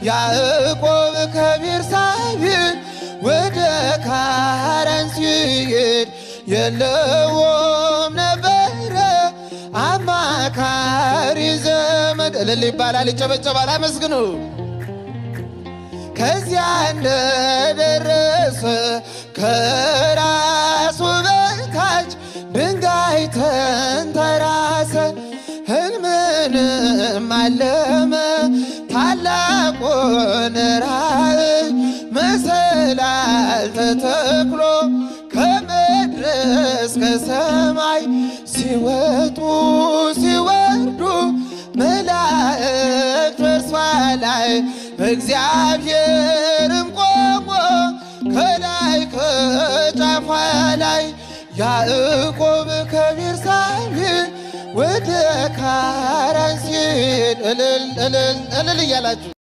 ያዕቆብ ከቤርሳቤህ ወደ ካራን ሲሄድ የለውም ነበረ አማካሪ ዘመድ። እልል ይባላል፣ ይጨበጨባል፣ አመስግኑ። ከዚያ እንደደረሰ ከራሱ በታች ድንጋይ ተንተራሰ። ሕልምንም አለመ ታላቁን ራእይ መሰላል ተተክሎ ከምድር እስከ ሰማይ ሲወጡ ሲወርዱ መላእክት በእርሷ ላይ እግዚአብሔርም ቆሞ ከላይ ከጫፏ ላይ ያዕቆብ ከቤርሳቤህ ወደ ካራን ሲሄድ እልል እልል እልል እያላችሁ